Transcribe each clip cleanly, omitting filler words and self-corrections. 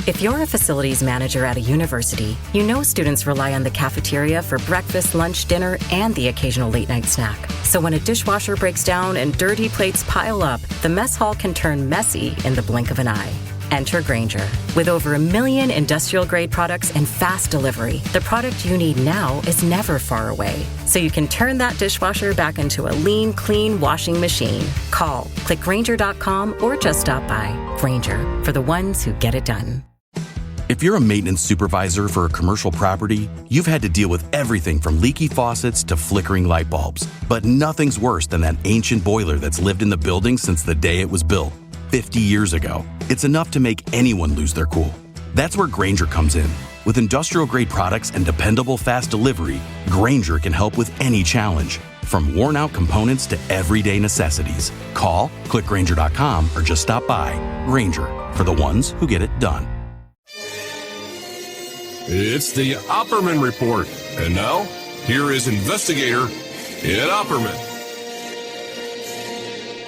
If you're a facilities manager at a university, you know students rely on the cafeteria for breakfast, lunch, dinner, and the occasional late-night snack. So when a dishwasher breaks down and dirty plates pile up, the mess hall can turn messy in the blink of an eye. Enter Grainger. With over 1 million industrial-grade products and fast delivery, the product you need now is never far away. So you can turn that dishwasher back into a lean, clean washing machine. Call, click Grainger.com, or just stop by. Grainger, for the ones who get it done. If you're a maintenance supervisor for a commercial property, you've had to deal with everything from leaky faucets to flickering light bulbs. But nothing's worse than that ancient boiler that's lived in the building since the day it was built, 50 years ago. It's enough to make anyone lose their cool. That's where Grainger comes in. With industrial-grade products and dependable fast delivery, Grainger can help with any challenge, from worn-out components to everyday necessities. Call, click Grainger.com, or just stop by. Grainger, for the ones who get it done. It's the Opperman Report. And now, here is investigator Ed Opperman.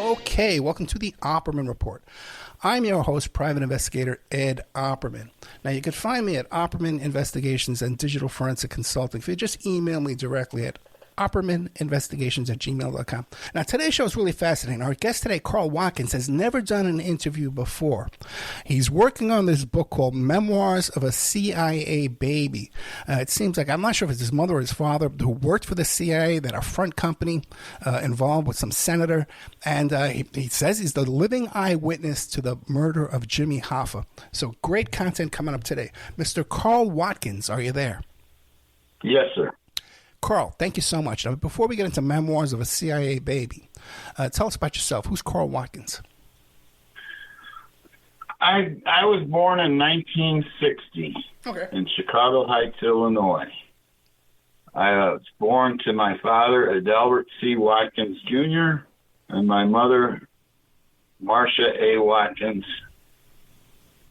Okay, welcome to the Opperman Report. I'm your host, Private Investigator Ed Opperman. Now, you can find me at Opperman Investigations and Digital Forensic Consulting. If you just email me directly at OppermanInvestigations@gmail.com. Now, today's show is really fascinating. Our guest today, Carl Watkins, has never done an interview before. He's working on this book called Memoirs of a CIA Baby. It seems like, I'm not sure if it's his mother or his father, who worked for the CIA, that a front company involved with some senator. And he says he's the living eyewitness to the murder of Jimmy Hoffa. So great content coming up today. Mr. Carl Watkins, are you there? Yes, sir. Carl, thank you so much. Now, before we get into Memoirs of a CIA Baby, tell us about yourself. Who's Carl Watkins? I was born in 1960 in Chicago Heights, Illinois. I was born to my father, Adelbert C. Watkins, Jr., and my mother, Marcia A. Watkins,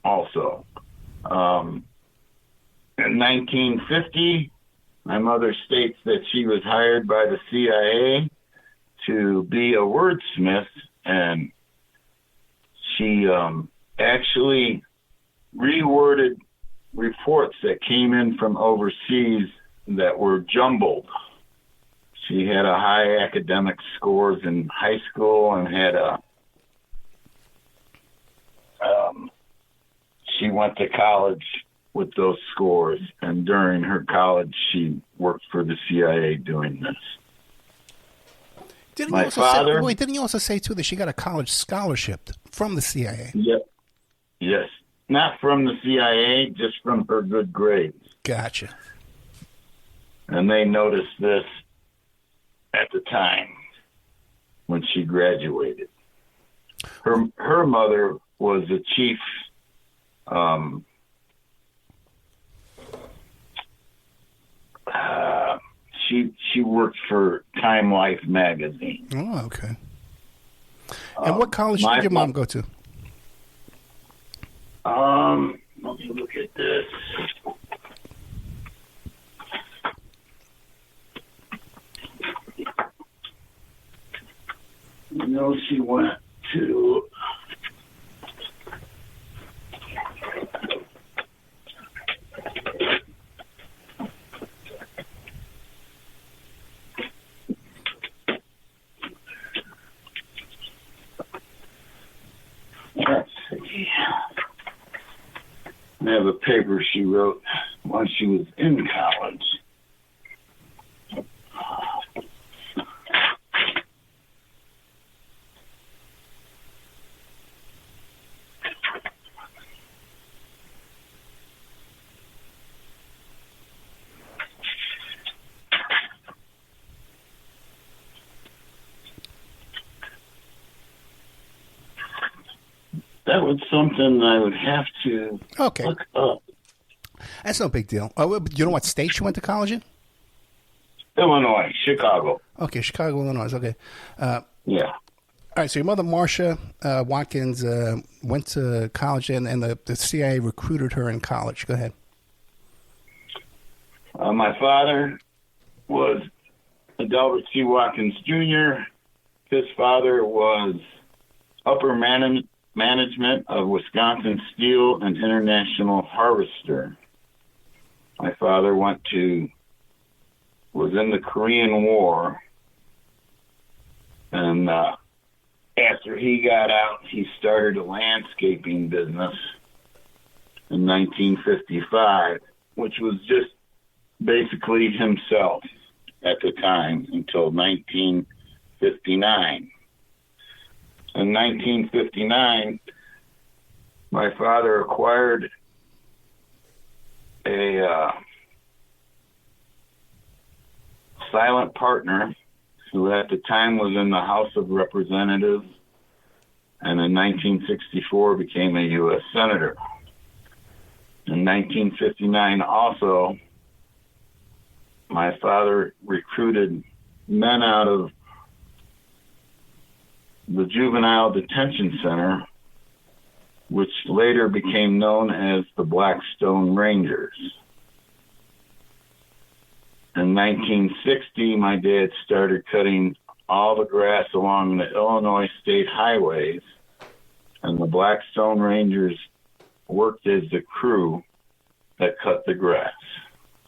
also. In 1950, my mother states that she was hired by the CIA to be a wordsmith, and she actually reworded reports that came in from overseas that were jumbled. She had a high academic scores in high school and had she went to college with those scores, and during her college, she worked for the CIA doing this. Didn't you also say, too, that she got a college scholarship from the CIA? Yep. Yes. Not from the CIA, just from her good grades. Gotcha. And they noticed this at the time when she graduated. Her mother was a chief she worked for Time Life magazine. Oh, okay. And what college did your mom go to? Let me look at this. You know, she went to let's see. I have a paper she wrote while she was in college. That was something I would have to look up. That's no big deal. Oh, you know what state she went to college in? Illinois, Chicago. Okay, Chicago, Illinois. Okay. Yeah. All right, so your mother, Marcia Watkins, went to college, and the CIA recruited her in college. Go ahead. My father was Adelbert C. Watkins, Jr. His father was upper management of Wisconsin Steel and International Harvester. My father was in the Korean War, and after he got out, he started a landscaping business in 1955, which was just basically himself at the time until 1959. In 1959, my father acquired a silent partner who at the time was in the House of Representatives, and in 1964 became a U.S. Senator. In 1959 also, my father recruited men out of the Juvenile Detention Center, which later became known as the Blackstone Rangers. In 1960, my dad started cutting all the grass along the Illinois state highways, and the Blackstone Rangers worked as the crew that cut the grass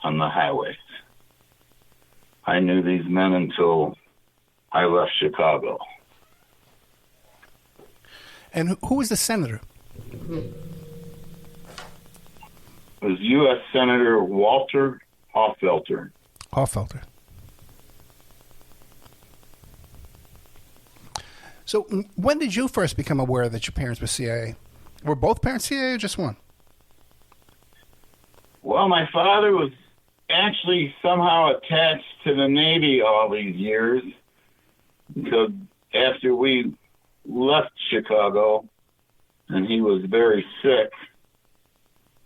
on the highways. I knew these men until I left Chicago. And who was the senator? It was U.S. Senator Walter Hoffelter. Hoffelter. So when did you first become aware that your parents were CIA? Were both parents CIA or just one? Well, my father was actually somehow attached to the Navy all these years, because after we left Chicago and he was very sick,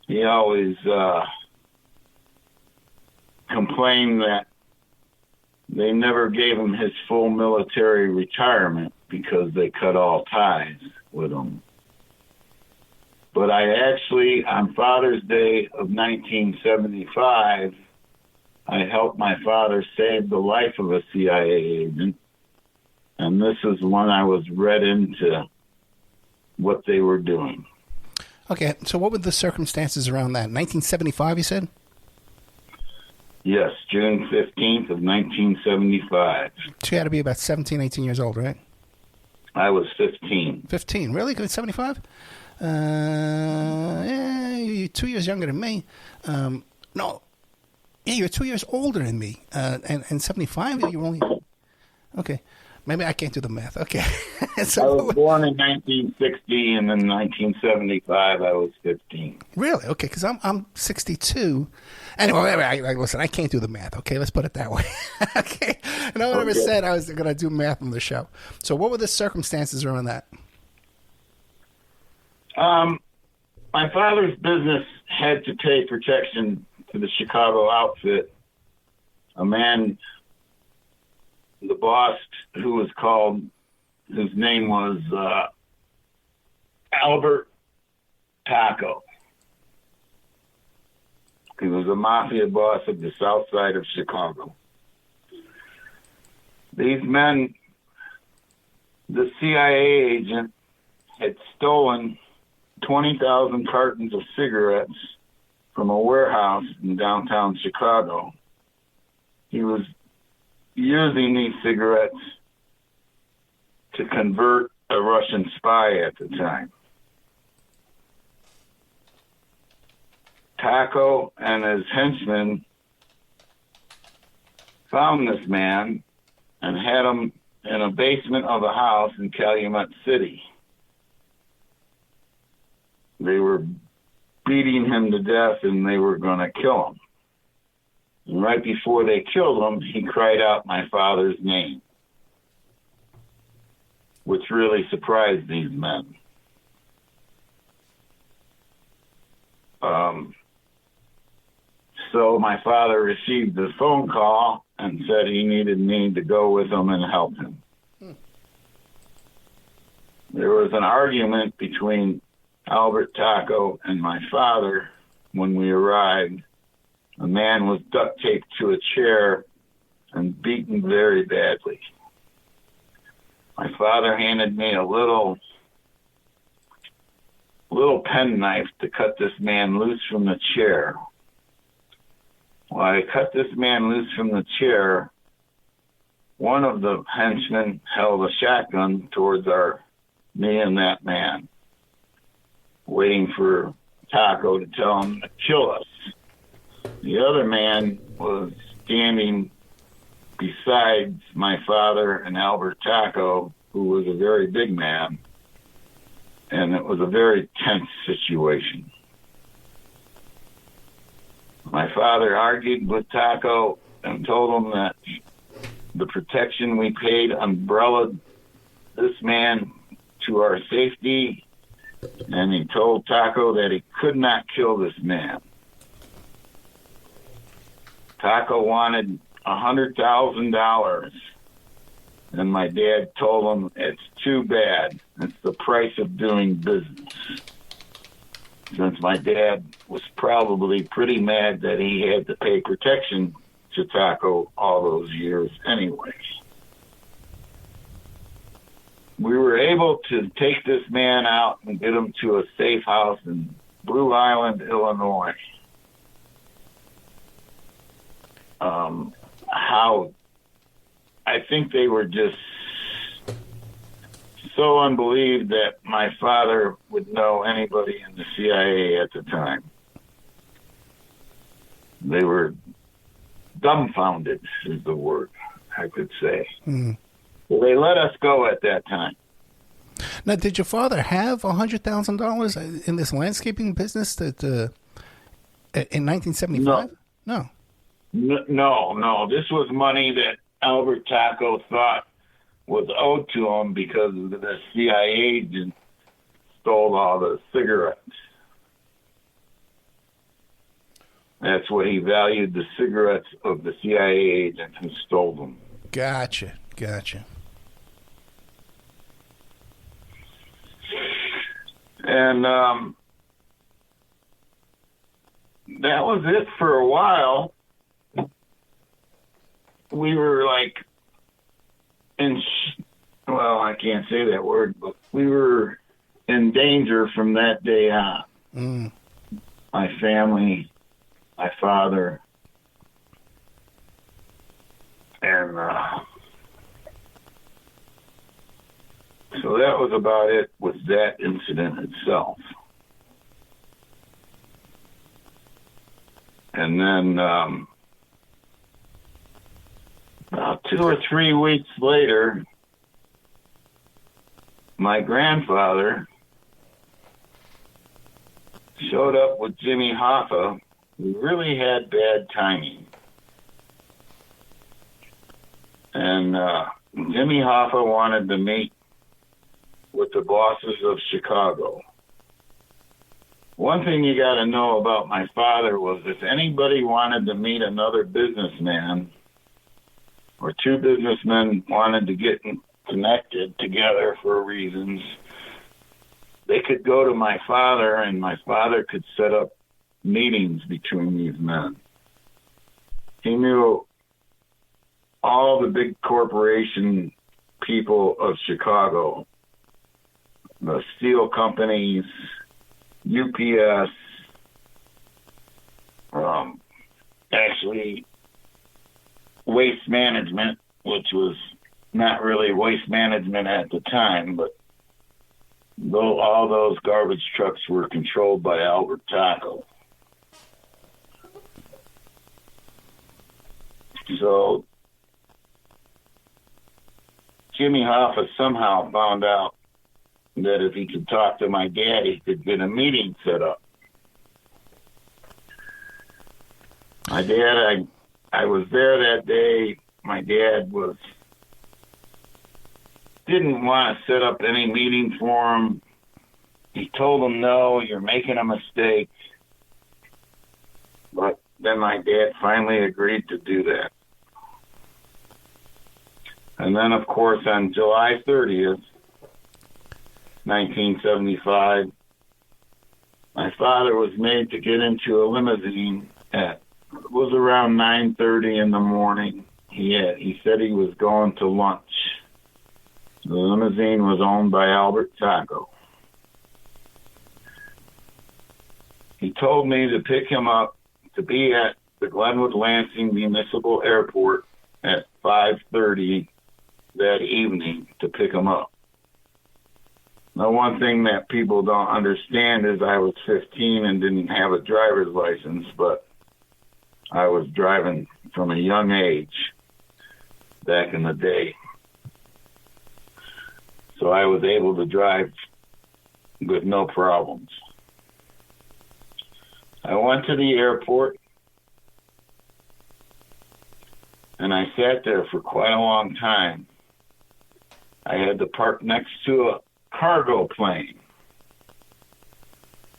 he always complained that they never gave him his full military retirement because they cut all ties with him. But I actually, on Father's Day of 1975, I helped my father save the life of a CIA agent. And this is when I was read into what they were doing. Okay, so what were the circumstances around that? 1975, you said? Yes, June 15th of 1975. So you had to be about 17, 18 years old, right? I was 15. 15, really? 75? Yeah, you're 2 years younger than me. No, yeah, you're 2 years older than me. And 75, you were only... Okay. Maybe I can't do the math. Okay. So, I was born in 1960, and in 1975, I was 15. Really? Okay, because I'm 62. Anyway, listen, I can't do the math. Okay, let's put it that way. Okay. And I never said I was going to do math on the show. So what were the circumstances around that? My father's business had to pay protection to the Chicago outfit. A man, the boss, whose name was Albert Taco. He was a mafia boss of the south side of Chicago. These men, the CIA agent, had stolen 20,000 cartons of cigarettes from a warehouse in downtown Chicago. He was using these cigarettes to convert a Russian spy at the time. Taco and his henchmen found this man and had him in a basement of a house in Calumet City. They were beating him to death, and they were going to kill him. And right before they killed him, he cried out my father's name, which really surprised these men. So my father received a phone call and said he needed me to go with him and help him. There was an argument between Albert Taco and my father when we arrived. A man was duct taped to a chair and beaten very badly. My father handed me a little little penknife to cut this man loose from the chair. While I cut this man loose from the chair, one of the henchmen held a shotgun towards me and that man, waiting for Taco to tell him to kill us. The other man was standing beside my father and Albert Taco, who was a very big man, and it was a very tense situation. My father argued with Taco and told him that the protection we paid umbrellaed this man to our safety, and he told Taco that he could not kill this man. Taco wanted $100,000, and my dad told him it's too bad. It's the price of doing business. Since my dad was probably pretty mad that he had to pay protection to Taco all those years anyway. We were able to take this man out and get him to a safe house in Blue Island, Illinois. I think they were just so unbelieved that my father would know anybody in the CIA at the time. They were dumbfounded, is the word I could say. Mm. Well, they let us go at that time. Now, did your father have $100,000 in this landscaping business that in 1975? No. No. This was money that Albert Taco thought was owed to him because the CIA agent stole all the cigarettes. That's what he valued, the cigarettes of the CIA agent who stole them. Gotcha. And that was it for a while. We were like I can't say that word, but we were in danger from that day on. Mm. My family, my father, and so that was about it with that incident itself. And then about 2 or 3 weeks later, my grandfather showed up with Jimmy Hoffa, who really had bad timing. And Jimmy Hoffa wanted to meet with the bosses of Chicago. One thing you got to know about my father was if anybody wanted to meet another businessman or two businessmen wanted to get connected together for reasons, they could go to my father and my father could set up meetings between these men. He knew all the big corporation people of Chicago, the steel companies, UPS, actually Waste Management, which was not really Waste Management at the time, but all those garbage trucks were controlled by Albert Taco. So Jimmy Hoffa somehow found out that if he could talk to my dad, he could get a meeting set up. My dad, I was there that day. My dad didn't want to set up any meeting for him. He told him, no, you're making a mistake. But then my dad finally agreed to do that. And then, of course, on July 30th, 1975, my father was made to get into a limousine it was around 9:30 in the morning. He said he was going to lunch. The limousine was owned by Albert Taco. he told me to pick him up to be at the Glenwood Lansing Municipal Airport at 5:30 that evening to pick him up. Now, one thing that people don't understand is I was 15 and didn't have a driver's license, but I was driving from a young age back in the day. So I was able to drive with no problems. I went to the airport and I sat there for quite a long time. I had to park next to a cargo plane.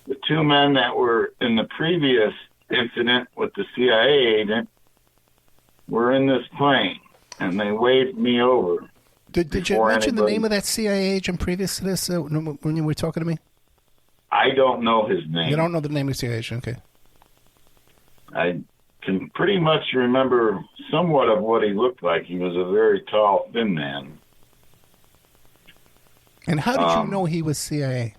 The two men that were in the previous incident with the CIA agent were in this plane, and they waved me over. Did you mention the name of that CIA agent previous to this when you were talking to me? I don't know his name. You don't know the name of the CIA agent? Okay. I can pretty much remember somewhat of what he looked like. He was a very tall, thin man. And how did you know he was CIA?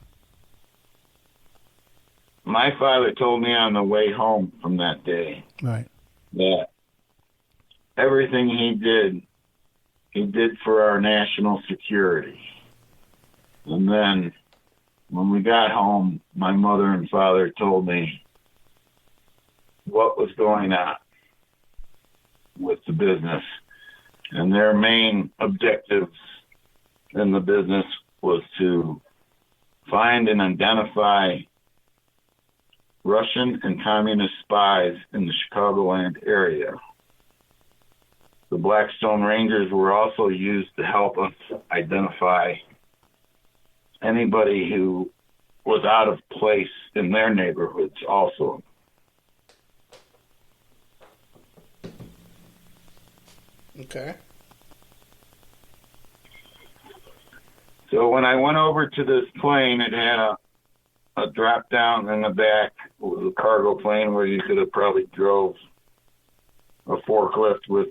My father told me on the way home from that day that everything he did for our national security. And then when we got home, my mother and father told me what was going on with the business. And their main objectives in the business was to find and identify Russian and communist spies in the Chicagoland area. The Blackstone Rangers were also used to help us identify anybody who was out of place in their neighborhoods also. Okay. So when I went over to this plane, it had a drop down in the back. It was a cargo plane where you could have probably drove a forklift with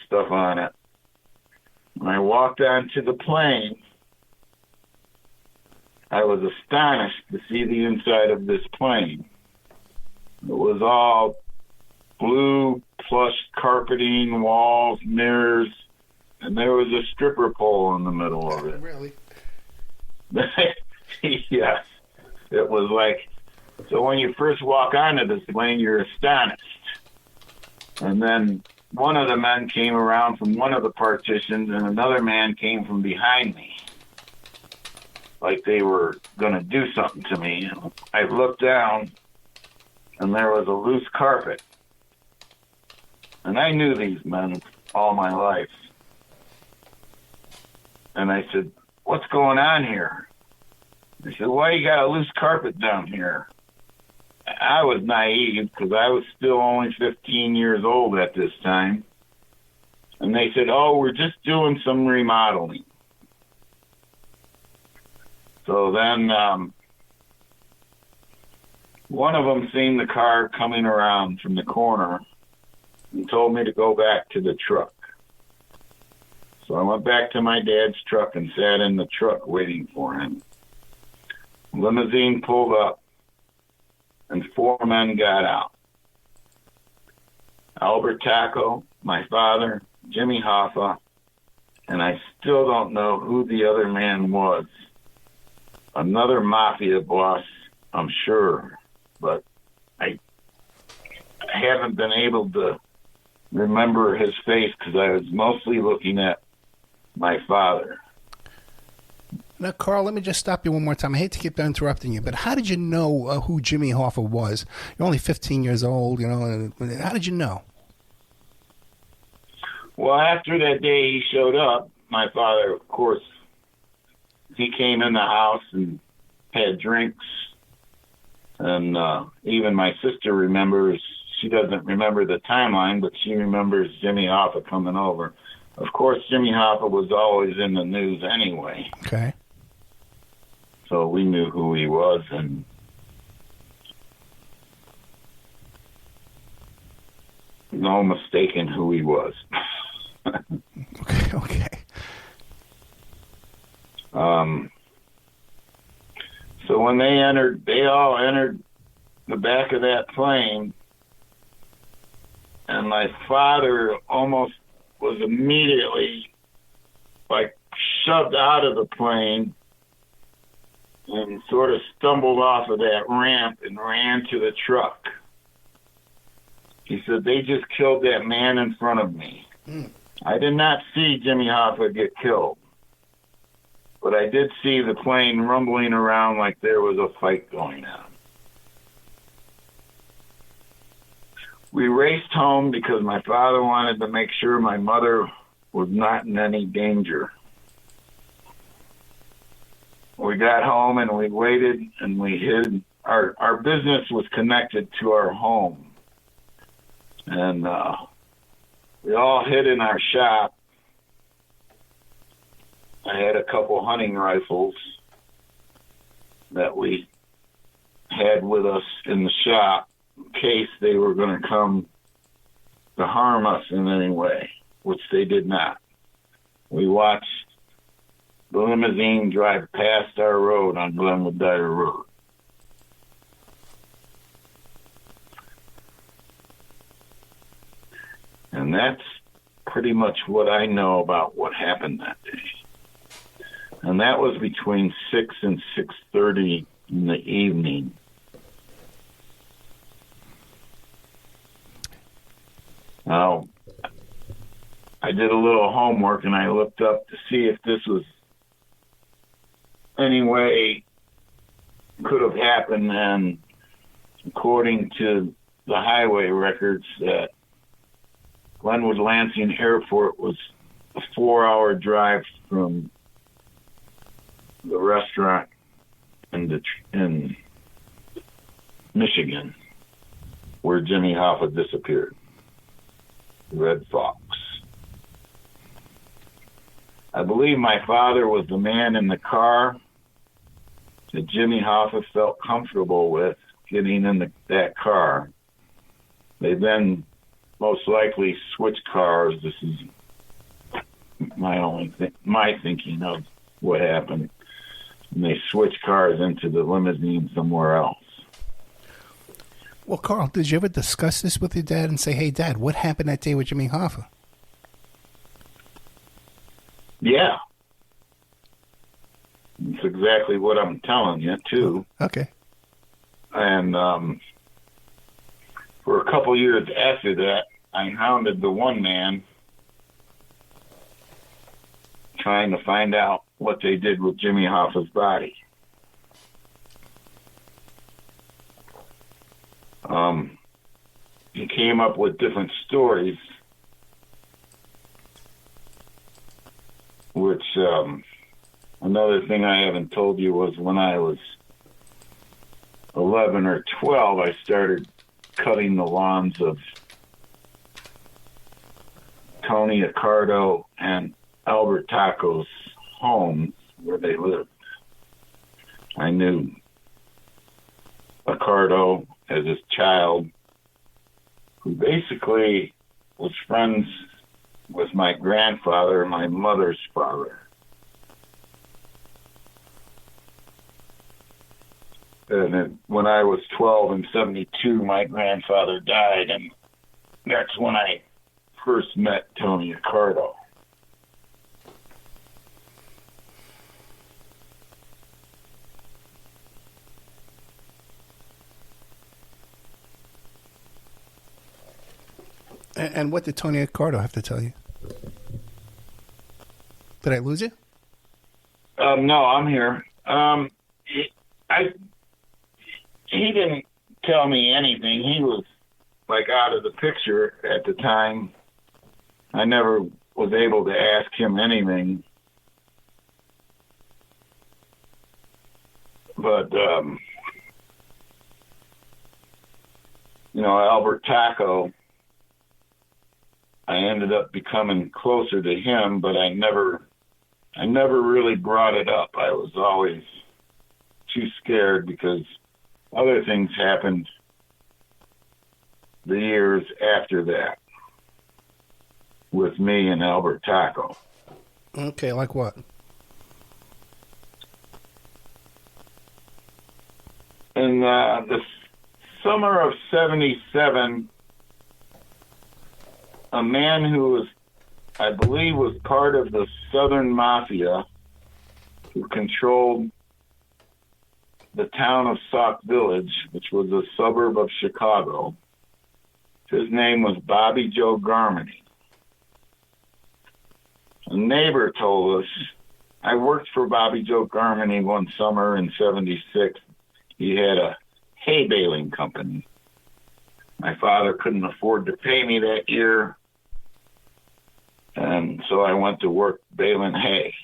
stuff on it. When I walked onto the plane, I was astonished to see the inside of this plane. It was all blue plush carpeting, walls, mirrors, and there was a stripper pole in the middle of it. Really? Yes. It was like, so when you first walk onto this plane, you're astonished. And then one of the men came around from one of the partitions, and another man came from behind me, like they were going to do something to me. And I looked down, and there was a loose carpet. And I knew these men all my life. And I said, "What's going on here?" They said, "Why you got a loose carpet down here?" I was naive because I was still only 15 years old at this time. And they said, "Oh, we're just doing some remodeling." So then one of them seen the car coming around from the corner and told me to go back to the truck. So I went back to my dad's truck and sat in the truck waiting for him. Limousine pulled up, and 4 men got out. Albert Taco, my father, Jimmy Hoffa, and I still don't know who the other man was. Another mafia boss, I'm sure, but I haven't been able to remember his face because I was mostly looking at my father. Now, Carl, let me just stop you one more time. I hate to keep interrupting you, but how did you know who Jimmy Hoffa was? You're only 15 years old, you know. How did you know? Well, after that day he showed up, my father, of course, he came in the house and had drinks. And even my sister remembers, she doesn't remember the timeline, but she remembers Jimmy Hoffa coming over. Of course, Jimmy Hoffa was always in the news anyway. Okay. So we knew who he was, and no mistaking who he was. Okay. So when they all entered the back of that plane, and my father almost was immediately like shoved out of the plane and sort of stumbled off of that ramp and ran to the truck. He said, they just killed that man in front of me. I did not see Jimmy Hoffa get killed, but I did see the plane rumbling around like there was a fight going on. We raced home because my father wanted to make sure my mother was not in any danger. We got home and we waited and we hid. Our business was connected to our home. And we all hid in our shop. I had a couple hunting rifles that we had with us in the shop in case they were going to come to harm us in any way, which they did not. We watched the limousine drive past our road on Glenwood Dyer Road. And that's pretty much what I know about what happened that day. And that was between 6 and 6:30 in the evening. Now, I did a little homework and I looked up to see if this was any way could have happened, and according to the highway records, that Glenwood Lansing Airport was a 4-hour drive from the restaurant in Michigan where Jimmy Hoffa disappeared. Red Fox. I believe my father was the man in the car that Jimmy Hoffa felt comfortable with getting in that car. They then most likely switched cars. This is my thinking of what happened. And they switched cars into the limousine somewhere else. Well, Carl, did you ever discuss this with your dad and say, hey, Dad, what happened that day with Jimmy Hoffa? Yeah. It's exactly what I'm telling you, too. Okay. And for a couple years after that, I hounded the one man trying to find out what they did with Jimmy Hoffa's body. He came up with different stories, which another thing I haven't told you was when I was 11 or 12, I started cutting the lawns of Tony Accardo and Albert Taco's homes where they lived. I knew Accardo as his child, who basically was friends with my grandfather, my mother's father. And then when I was 12 in 72, my grandfather died, and that's when I first met Tony Accardo. And what did Tony Accardo have to tell you? Did I lose you? No, I'm here. He didn't tell me anything. He was like out of the picture at the time. I never was able to ask him anything. But, Albert Taco, I ended up becoming closer to him, but I never really brought it up. I was always too scared because other things happened the years after that with me and Albert Taco. Okay, like what? In the summer of 77, a man who was, I believe, was part of the Southern Mafia, who controlled the town of Sauk Village, which was a suburb of Chicago. His name was Bobby Joe Garmany. A neighbor told us, I worked for Bobby Joe Garmany one summer in 76. He had a hay baling company. My father couldn't afford to pay me that year, and so I went to work baling hay.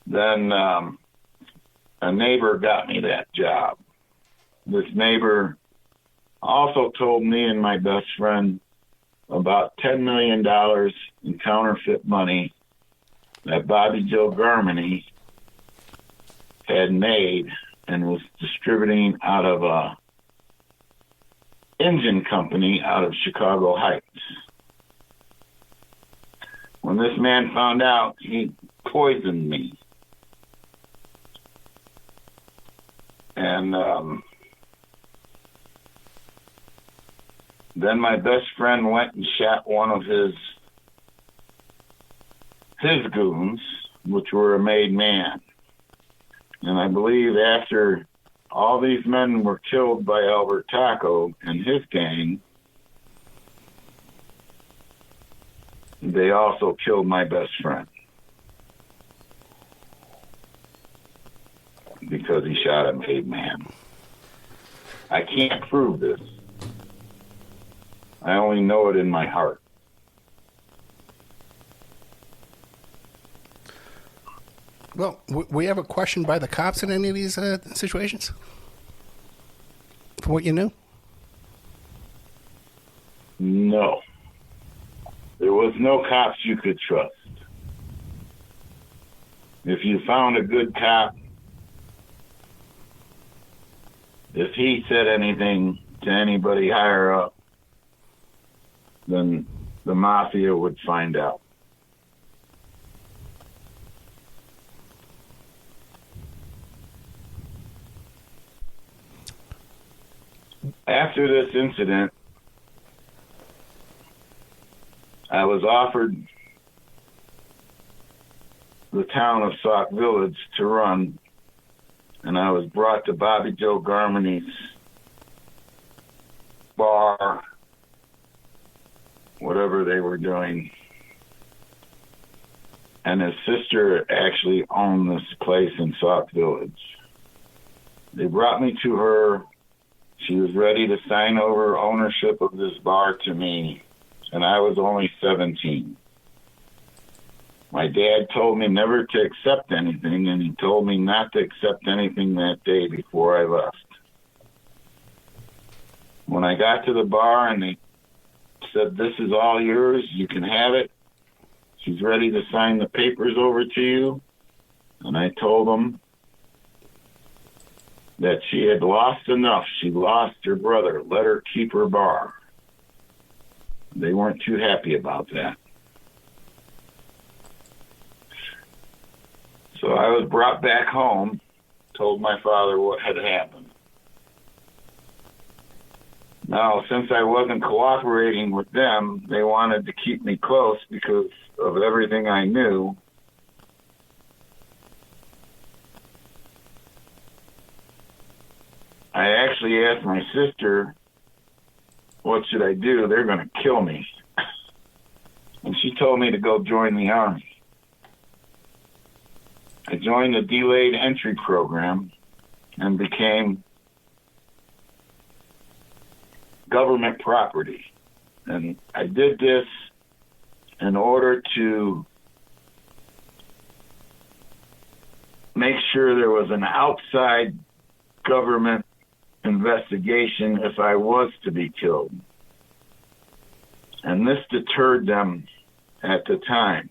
Then a neighbor got me that job. This neighbor also told me and my best friend about $10 million in counterfeit money that Bobby Joe Garmany had made and was distributing out of a engine company out of Chicago Heights. When this man found out, he poisoned me. And then my best friend went and shot one of his goons, which were a made man. And I believe after all these men were killed by Albert Taco and his gang, they also killed my best friend because he shot a made man. I can't prove this. I only know it in my heart. Well, we have a question by the cops in any of these situations? From what you knew? No. There was no cops you could trust. If you found a good cop, if he said anything to anybody higher up, then the mafia would find out. After this incident, I was offered the town of Sauk Village to run, and I was brought to Bobby Joe Garmany's bar, whatever they were doing. And his sister actually owned this place in Sauk Village. They brought me to her. She was ready to sign over ownership of this bar to me, and I was only 17. My dad told me never to accept anything, and he told me not to accept anything that day before I left. When I got to the bar and they said, "This is all yours, you can have it. She's ready to sign the papers over to you," and I told them that she had lost enough. She lost her brother. Let her keep her bar. They weren't too happy about that. So I was brought back home, told my father what had happened. Now, since I wasn't cooperating with them, they wanted to keep me close because of everything I knew. I actually asked my sister, what should I do? They're going to kill me. And she told me to go join the Army. I joined the delayed entry program and became government property. And I did this in order to make sure there was an outside government investigation if I was to be killed. And this deterred them at the time.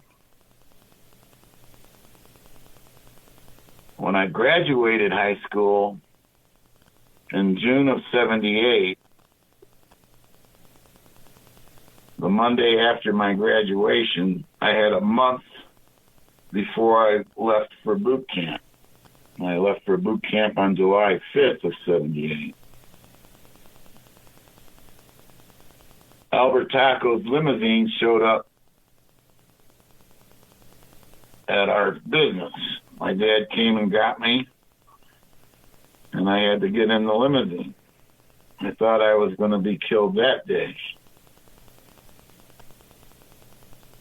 When I graduated high school in June of 78, the Monday after my graduation, I had a month before I left for boot camp. I left for boot camp on July 5th of 78. Albert Taco's limousine showed up at our business. My dad came and got me, and I had to get in the limousine. I thought I was going to be killed that day.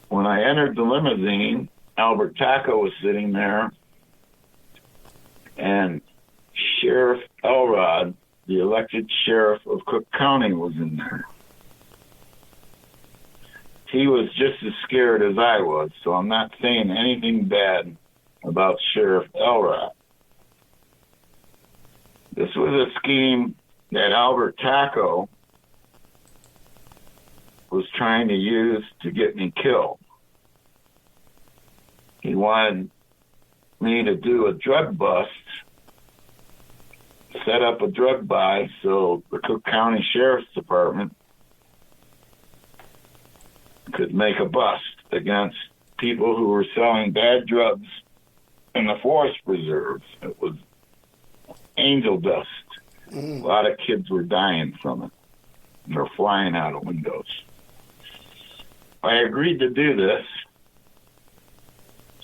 When I entered the limousine, Albert Taco was sitting there, and Sheriff Elrod, the elected sheriff of Cook County, was in there. He was just as scared as I was, so I'm not saying anything bad about Sheriff Elrod. This was a scheme that Albert Taco was trying to use to get me killed. He wanted me to do a drug bust, set up a drug buy so the Cook County Sheriff's Department could make a bust against people who were selling bad drugs in the forest preserves. It was angel dust. A lot of kids were dying from it. They were flying out of windows. I agreed to do this,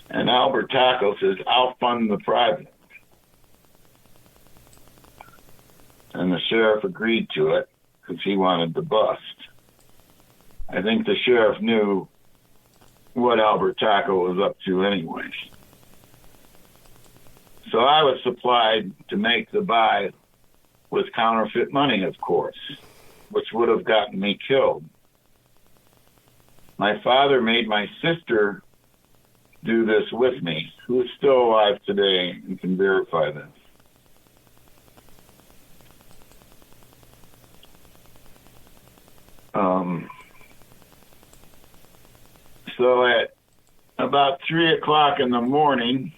and Albert Taco says, I'll fund the project. And the sheriff agreed to it because he wanted the bust. I think the sheriff knew what Albert Taco was up to anyway. So I was supplied to make the buy with counterfeit money, of course, which would have gotten me killed. My father made my sister do this with me, who is still alive today and can verify this. So at about 3 o'clock in the morning,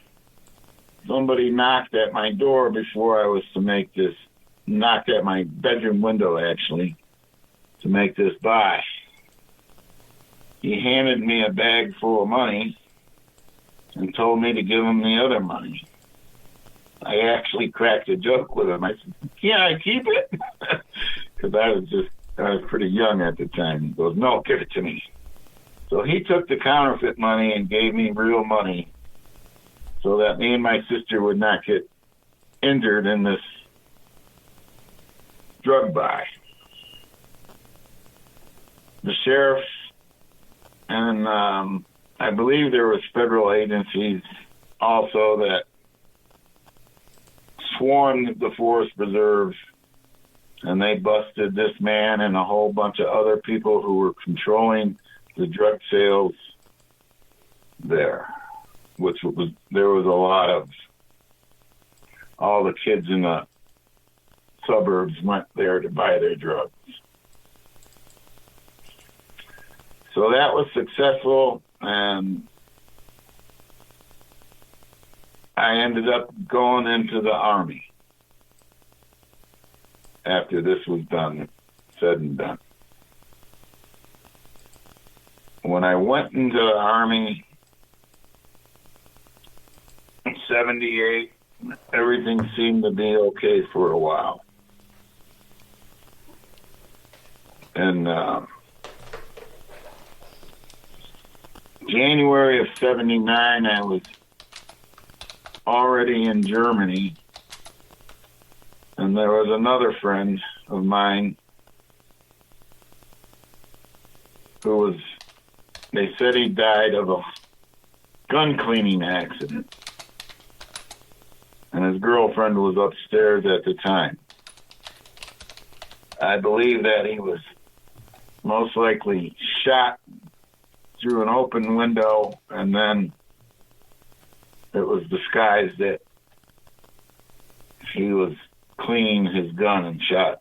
somebody knocked at my door before I was to make this, knocked at my bedroom window, actually, to make this buy. He handed me a bag full of money and told me to give him the other money. I actually cracked a joke with him. I said, "Can I keep it?" Because I was pretty young at the time. He goes, "No, give it to me." So he took the counterfeit money and gave me real money so that me and my sister would not get injured in this drug buy. The sheriff and I believe there was federal agencies also that swarmed the forest preserve, and they busted this man and a whole bunch of other people who were controlling the drug sales there, there was a lot of, all the kids in the suburbs went there to buy their drugs. So that was successful, and I ended up going into the Army after this was done, said and done. When I went into the Army in 78, everything seemed to be okay for a while. And January of 79, I was already in Germany, and there was another friend of mine who was, they said he died of a gun cleaning accident, and his girlfriend was upstairs at the time. I believe that he was most likely shot through an open window, and then it was disguised that he was cleaning his gun and shot.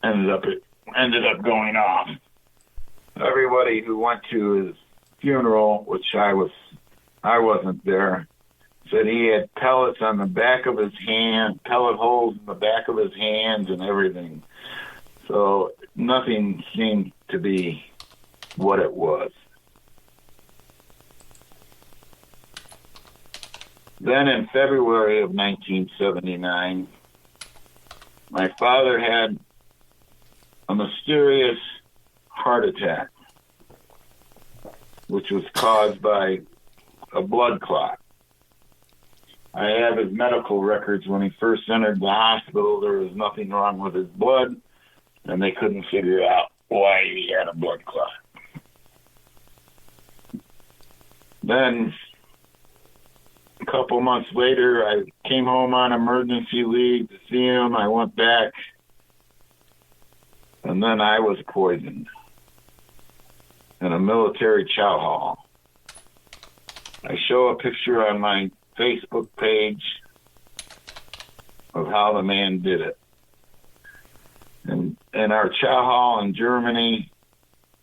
Ended up going off. Everybody who went to his funeral, which I wasn't there, said he had pellets on the back of his hand, pellet holes in the back of his hands and everything. So nothing seemed to be what it was. Then in February of 1979, my father had a mysterious heart attack, which was caused by a blood clot. I have his medical records. When he first entered the hospital, there was nothing wrong with his blood, and they couldn't figure out why he had a blood clot. Then, a couple months later, I came home on emergency leave to see him. I went back, and then I was poisoned in a military chow hall. I show a picture on my Facebook page of how the man did it. And in our chow hall in Germany,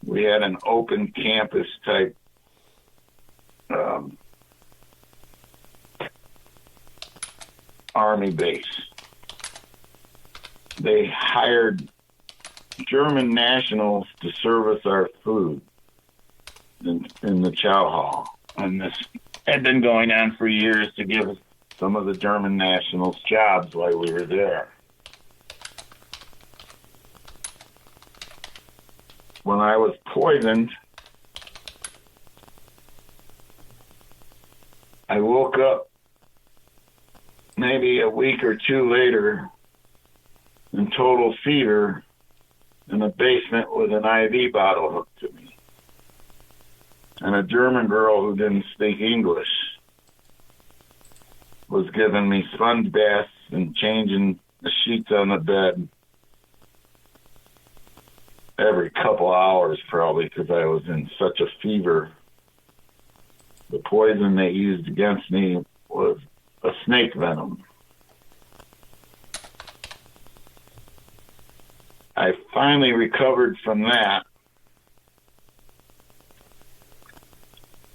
we had an open campus type army base. They hired German nationals to service our food in the chow hall. And this had been going on for years to give some of the German nationals jobs while we were there. When I was poisoned, I woke up maybe a week or two later in total fever in a basement with an IV bottle hooked to me. And a German girl who didn't speak English was giving me sponge baths and changing the sheets on the bed every couple hours, probably, because I was in such a fever. The poison they used against me was a snake venom. I finally recovered from that.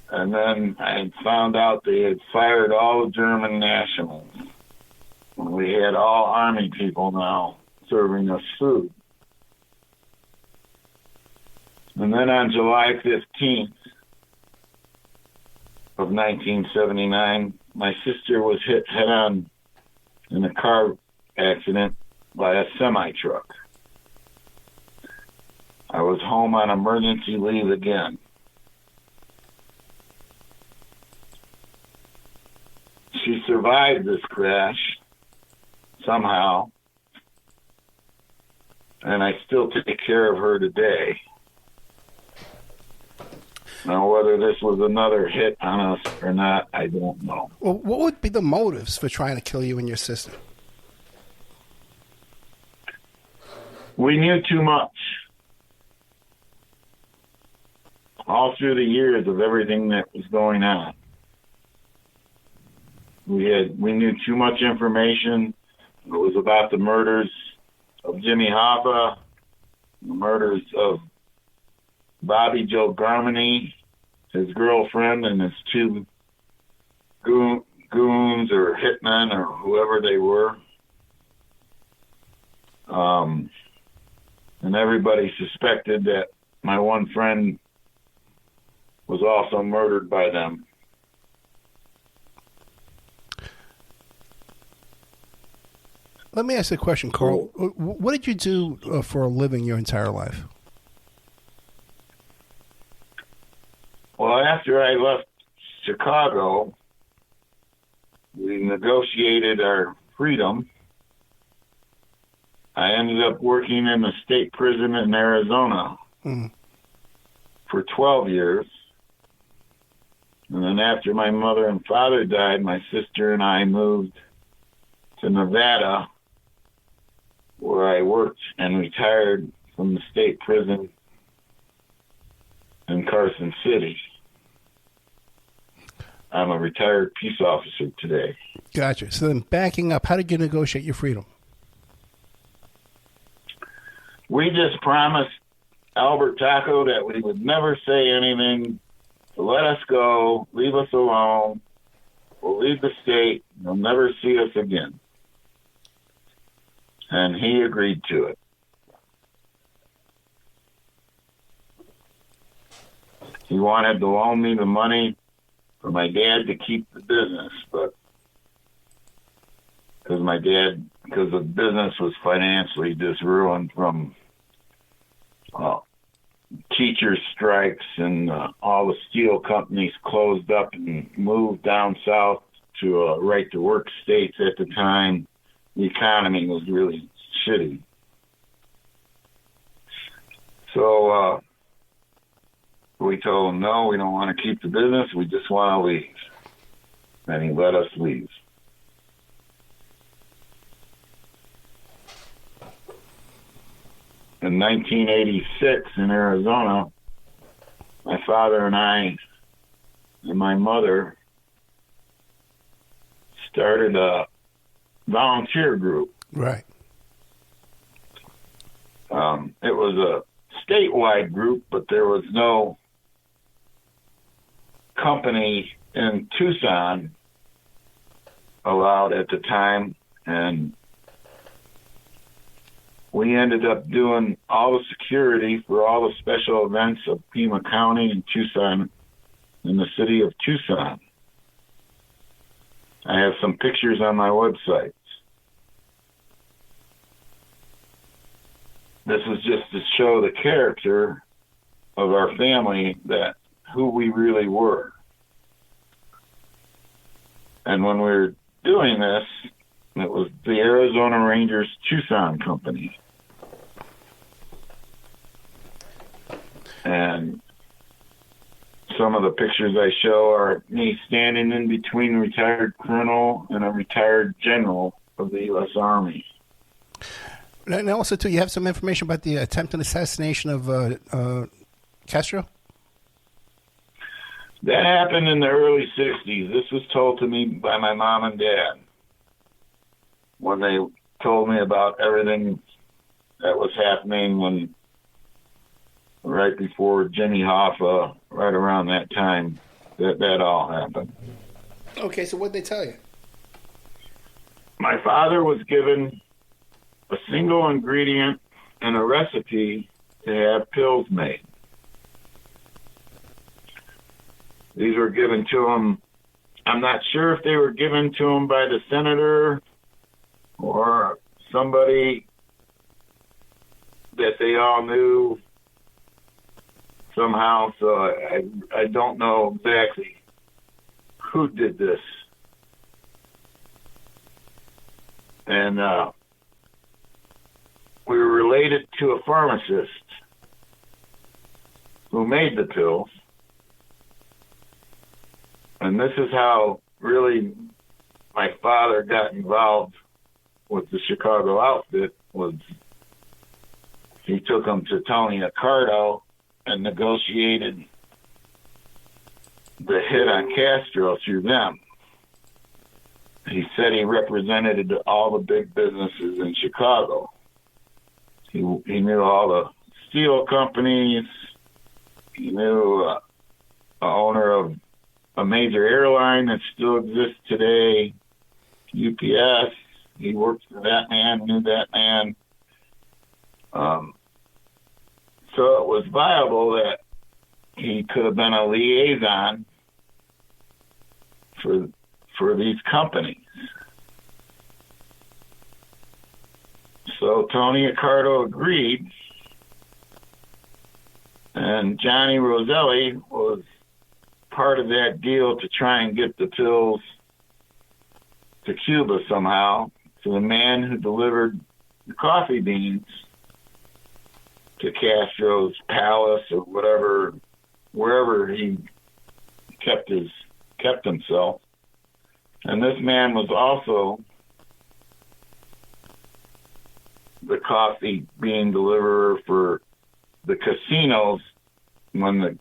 And then I found out they had fired all the German nationals. We had all Army people now serving us food. And then on July 15th of 1979, my sister was hit head-on in a car accident by a semi-truck. I was home on emergency leave again. She survived this crash somehow, and I still take care of her today. Now, whether this was another hit on us or not, I don't know. Well, what would be the motives for trying to kill you and your sister? We knew too much. All through the years of everything that was going on. We knew too much information. It was about the murders of Jimmy Hoffa, the murders of Bobby Joe Garmany, his girlfriend, and his two goons or hitmen or whoever they were. And everybody suspected that my one friend was also murdered by them. Let me ask you a question, Carl. What did you do for a living your entire life? Well, after I left Chicago, we negotiated our freedom. I ended up working in the state prison in Arizona for 12 years. And then after my mother and father died, my sister and I moved to Nevada, where I worked and retired from the state prison in Carson City. I'm a retired peace officer today. Gotcha. So then backing up, how did you negotiate your freedom? We just promised Albert Taco that we would never say anything to let us go, leave us alone. We'll leave the state. You'll never see us again. And he agreed to it. He wanted to loan me the money for my dad to keep the business, but because my dad, because the business was financially just ruined from teacher strikes, and all the steel companies closed up and moved down south to right-to-work states at the time. The economy was really shitty. So we told him, no, we don't want to keep the business. We just want to leave. And he let us leave. In 1986 in Arizona, my father and I and my mother started a volunteer group. Right. It was a statewide group, but there was no company in Tucson allowed at the time, and we ended up doing all the security for all the special events of Pima County and Tucson, in the city of Tucson. I have some pictures on my website. This is just to show the character of our family, that who we really were. And when we were doing this, it was the Arizona Rangers Tucson Company. And some of the pictures I show are me standing in between a retired colonel and a retired general of the U.S. Army. And also, too, you have some information about the attempted assassination of Castro? That happened in the early 60s. This was told to me by my mom and dad when they told me about everything that was happening when, right before Jimmy Hoffa, right around that time, that all happened. Okay, so what did they tell you? My father was given a single ingredient and a recipe to have pills made. These were given to him. I'm not sure if they were given to him by the senator or somebody that they all knew somehow. So I don't know exactly who did this. And we were related to a pharmacist who made the pills. And this is how really my father got involved with the Chicago outfit. Was he took them to Tony Accardo and negotiated the hit on Castro through them. He said he represented all the big businesses in Chicago. He knew all the steel companies. He knew the owner of a major airline that still exists today, UPS. He worked for that man, knew that man. So it was viable that he could have been a liaison for these companies. So Tony Accardo agreed, and Johnny Roselli was part of that deal to try and get the pills to Cuba somehow, to the man who delivered the coffee beans to Castro's palace or whatever, wherever he kept himself. And this man was also the coffee bean deliverer for the casinos when the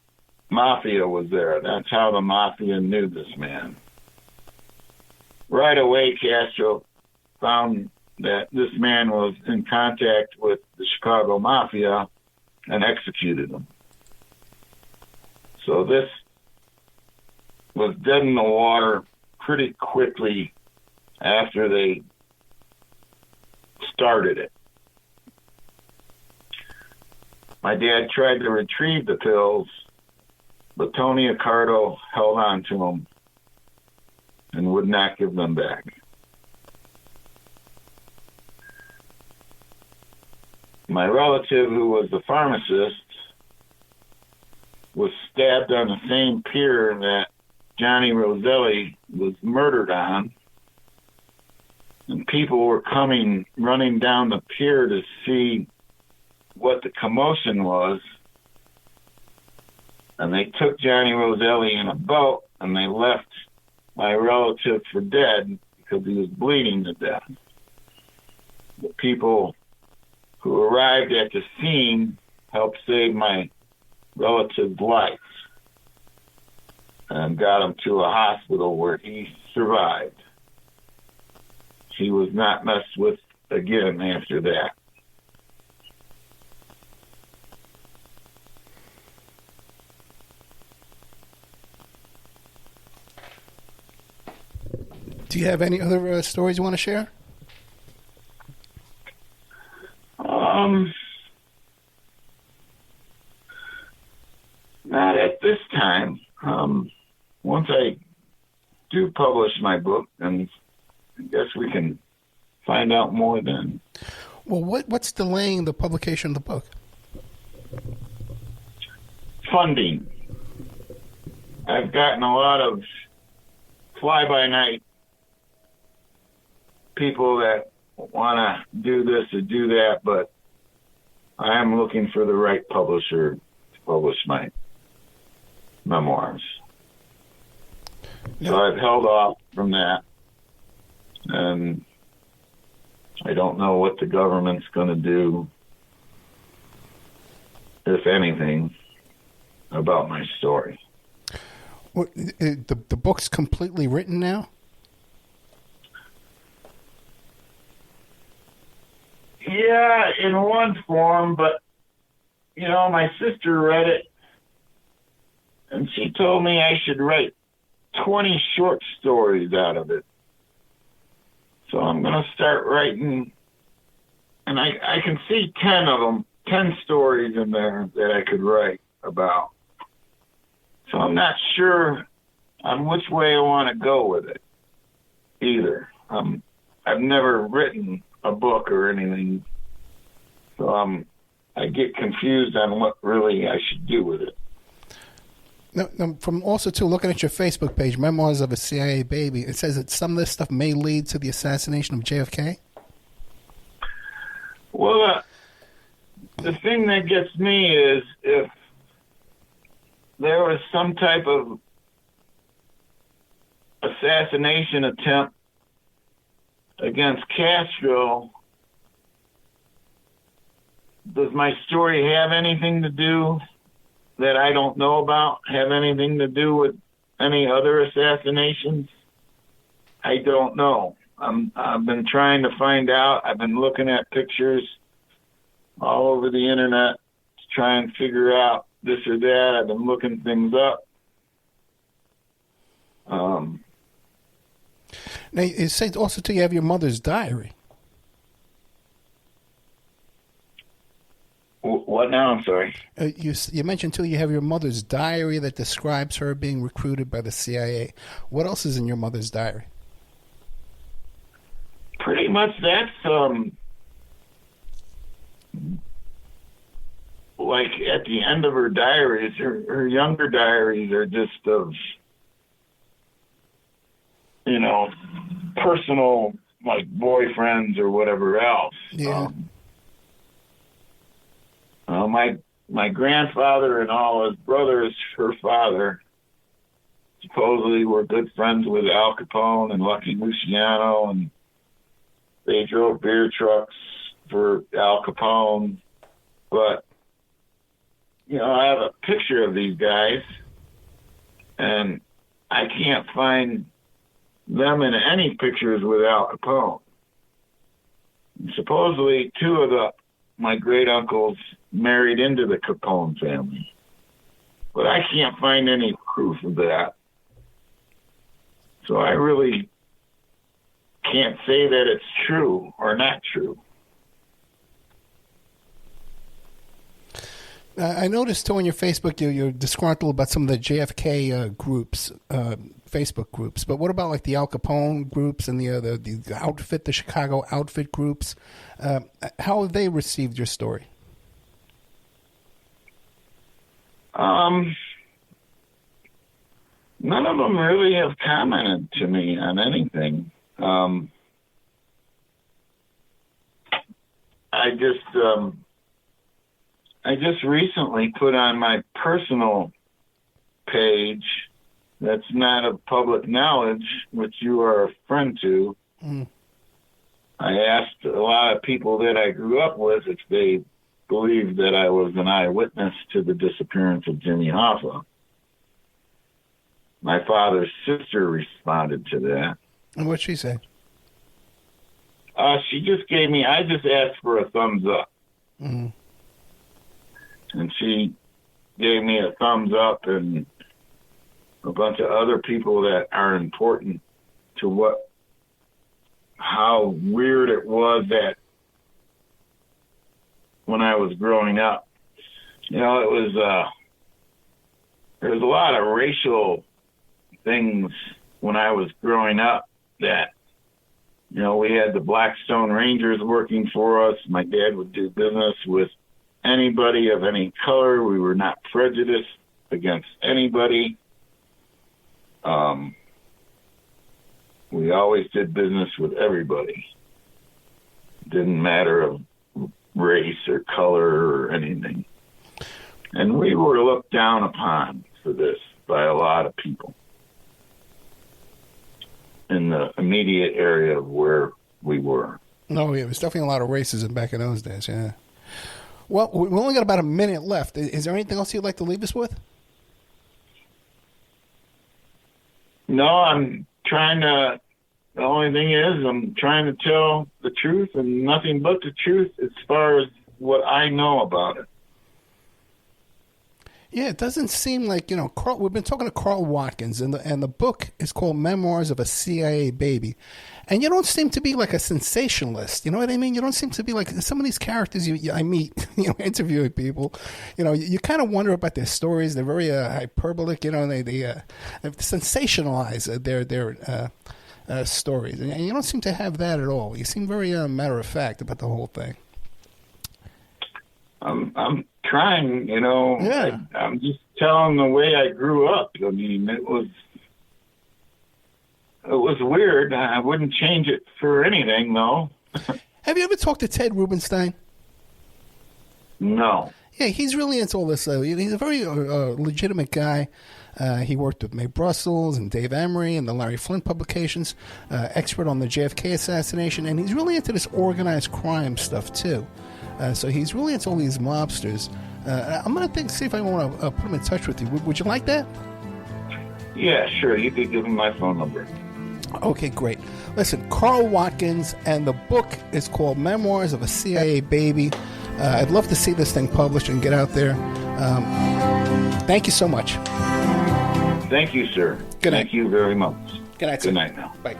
Mafia was there. That's how the Mafia knew this man. Right away, Castro found that this man was in contact with the Chicago Mafia and executed him. So this was dead in the water pretty quickly after they started it. My dad tried to retrieve the pills, but Tony Accardo held on to them and would not give them back. my relative, who was a pharmacist, was stabbed on the same pier that Johnny Roselli was murdered on. And people were running down the pier to see what the commotion was. And they took Johnny Roselli in a boat, and they left my relative for dead because he was bleeding to death. The people who arrived at the scene helped save my relative's life and got him to a hospital where he survived. He was not messed with again after that. Do you have any other stories you want to share? Not at this time. Once I do publish my book, and I guess we can find out more then. Well, what's delaying the publication of the book? Funding. I've gotten a lot of fly-by-night people that want to do this or do that, but I am looking for the right publisher to publish my memoirs. So I've held off from that, and I don't know what the government's going to do, if anything, about my story. Well, the book's completely written now? Yeah, in one form, but, my sister read it, and she told me I should write 20 short stories out of it. So I'm going to start writing, and I can see 10 of them, 10 stories in there that I could write about. So I'm not sure on which way I want to go with it either. I've never written a book or anything, so I get confused on what really I should do with it. Now, from also, too, looking at your Facebook page, Memoirs of a CIA Baby, it says that some of this stuff may lead to the assassination of JFK? Well, the thing that gets me is if there was some type of assassination attempt against Castro, does my story have anything to do that I don't know about, have anything to do with any other assassinations? I don't know. I've been trying to find out. I've been looking at pictures all over the internet to try and figure out this or that. I've been looking things up. Now, it says also, too, you have your mother's diary. What now? I'm sorry. You mentioned, too, you have your mother's diary that describes her being recruited by the CIA. What else is in your mother's diary? Pretty much that's, like at the end of her diaries, her younger diaries are just of, personal, like boyfriends or whatever else. Yeah. My grandfather and all his brothers, her father, supposedly were good friends with Al Capone and Lucky Luciano, and they drove beer trucks for Al Capone. But, I have a picture of these guys, and I can't find them in any pictures with Al Capone. And supposedly, two of my great uncles married into the Capone family, but I can't find any proof of that. So I really can't say that it's true or not true. I noticed, too, on your Facebook, you're disgruntled about some of the JFK groups, Facebook groups, but what about like the Al Capone groups and the outfit, the Chicago outfit groups? How have they received your story? None of them really have commented to me on anything. I just recently put on my personal page that's not of public knowledge, which you are a friend to. Mm. I asked a lot of people that I grew up with if they believed that I was an eyewitness to the disappearance of Jimmy Hoffa. My father's sister responded to that. And what'd she say? She just gave me, I just asked for a thumbs up. Mm-hmm. And she gave me a thumbs up, and a bunch of other people that are important to how weird it was that when I was growing up. You know, it was, there was a lot of racial things when I was growing up that, you know, we had the Blackstone Rangers working for us. My dad would do business with anybody of any color. We were not prejudiced against anybody. We always did business with everybody. Didn't matter of race or color or anything. And we were looked down upon for this by a lot of people in the immediate area of where we were. No, yeah, there was definitely a lot of racism back in those days, yeah. Well, we only got about a minute left. Is there anything else you'd like to leave us with? No, I'm trying to, the only thing is I'm trying to tell the truth and nothing but the truth as far as what I know about it. Yeah, it doesn't seem like, you know, we've been talking to Carl Watkins, and the book is called Memoirs of a CIA Baby. And you don't seem to be like a sensationalist, you know what I mean? You don't seem to be like some of these characters I meet, you know, interviewing people. You know, you kind of wonder about their stories. They're very hyperbolic, you know, and they sensationalize their stories. And you don't seem to have that at all. You seem very matter of fact about the whole thing. I'm trying, you know. Yeah. I'm just telling the way I grew up. I mean, it was weird. I wouldn't change it for anything, though. Have you ever talked to Ted Rubenstein? No. Yeah, he's really into all this. He's a very legitimate guy. He worked with Mae Brussels and Dave Emery and the Larry Flint publications, expert on the JFK assassination, and he's really into this organized crime stuff, too. So he's really into all these mobsters. I'm going to see if I want to put him in touch with you. Would you like that? Yeah, sure. You could give him my phone number. Okay, great. Listen, Carl Watkins, and the book is called Memoirs of a CIA Baby. I'd love to see this thing published and get out there. Thank you so much. Thank you, sir. Good night. Thank you very much. Good night, sir. Good night now. Bye.